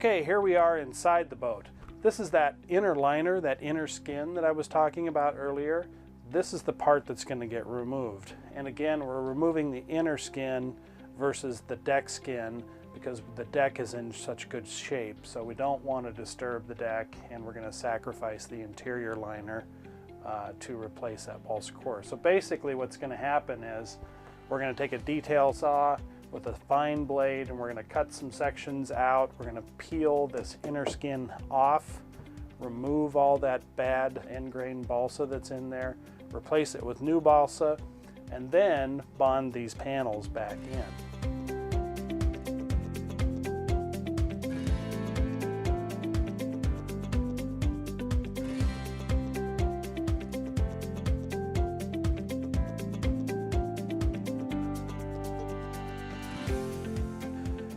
Okay, here we are inside the boat. This is that inner liner, that inner skin that I was talking about earlier. This is the part that's going to get removed. And again, we're removing the inner skin versus the deck skin because the deck is in such good shape. So we don't want to disturb the deck, and we're going to sacrifice the interior liner to replace that balsa core. So basically what's going to happen is we're going to take a detail saw with a fine blade, and we're going to cut some sections out. We're going to peel this inner skin off, remove all that bad end grain balsa that's in there, replace it with new balsa, and then bond these panels back in.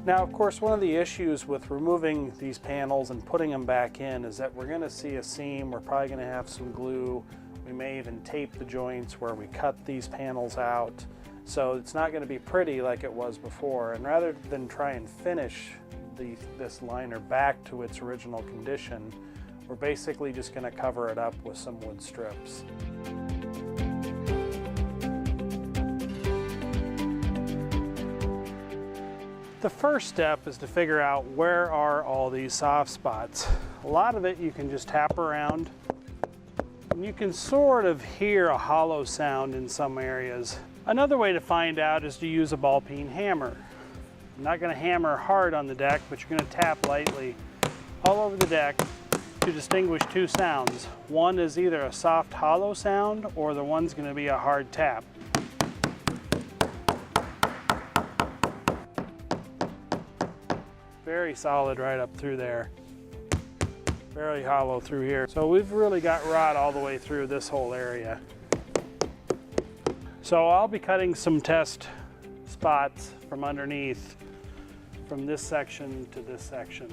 Now, of course, one of the issues with removing these panels and putting them back in is that we're going to see a seam. We're probably going to have some glue. We may even tape the joints where we cut these panels out. So it's not going to be pretty like it was before. And rather than try and finish this liner back to its original condition, we're basically just going to cover it up with some wood strips. The first step is to figure out where are all these soft spots. A lot of it you can just tap around, and you can sort of hear a hollow sound in some areas. Another way to find out is to use a ball peen hammer. You're not going to hammer hard on the deck, but you're going to tap lightly all over the deck to distinguish two sounds. One is either a soft hollow sound, or the one's going to be a hard tap. Very solid right up through there. Very hollow through here. So we've really got rot all the way through this whole area. So I'll be cutting some test spots from underneath, from this section to this section.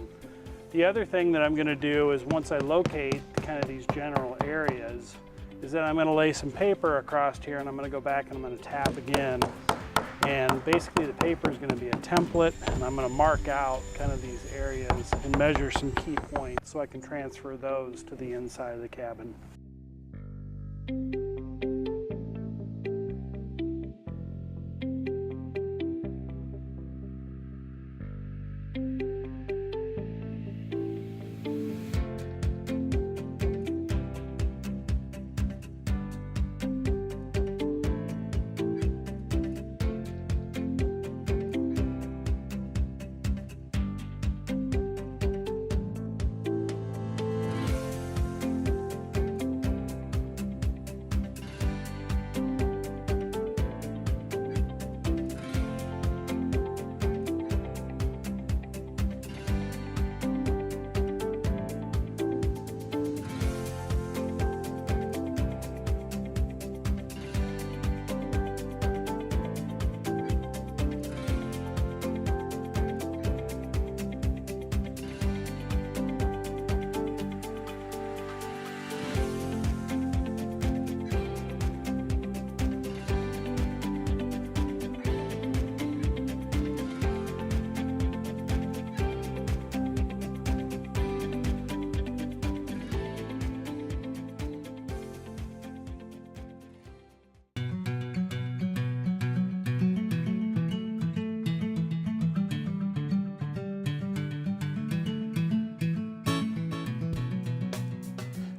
The other thing that I'm going to do is, once I locate kind of these general areas, is that I'm going to lay some paper across here, and I'm going to go back and I'm going to tap again. And basically the paper is going to be a template, and I'm going to mark out kind of these areas and measure some key points so I can transfer those to the inside of the cabin.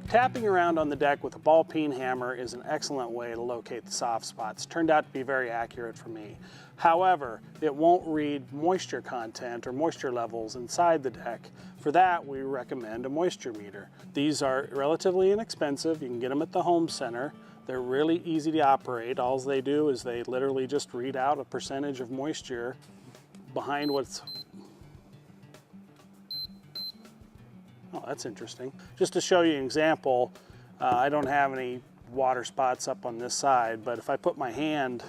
Tapping around on the deck with a ball peen hammer is an excellent way to locate the soft spots. Turned out to be very accurate for me. However, it won't read moisture content or moisture levels inside the deck. For that, we recommend a moisture meter. These are relatively inexpensive. You can get them at the home center. They're really easy to operate. All they do is they literally just read out a percentage of moisture behind what's... Oh, that's interesting. Just to show you an example, I don't have any water spots up on this side, but if I put my hand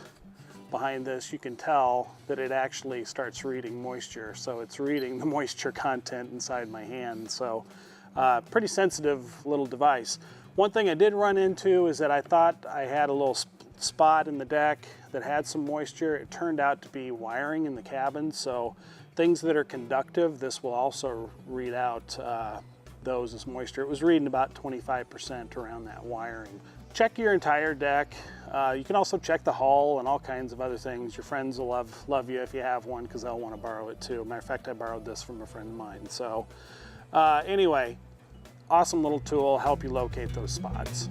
behind this, you can tell that it actually starts reading moisture. So it's reading the moisture content inside my hand. So pretty sensitive little device. One thing I did run into is that I thought I had a little spot in the deck that had some moisture. It turned out to be wiring in the cabin. So Things that are conductive, this will also read out those as moisture. It was reading about 25% around that wiring. Check your entire deck. You can also check the hull and all kinds of other things. Your friends will love you if you have one, because they'll want to borrow it too. Matter of fact, I borrowed this from a friend of mine. So anyway, awesome little tool, help you locate those spots.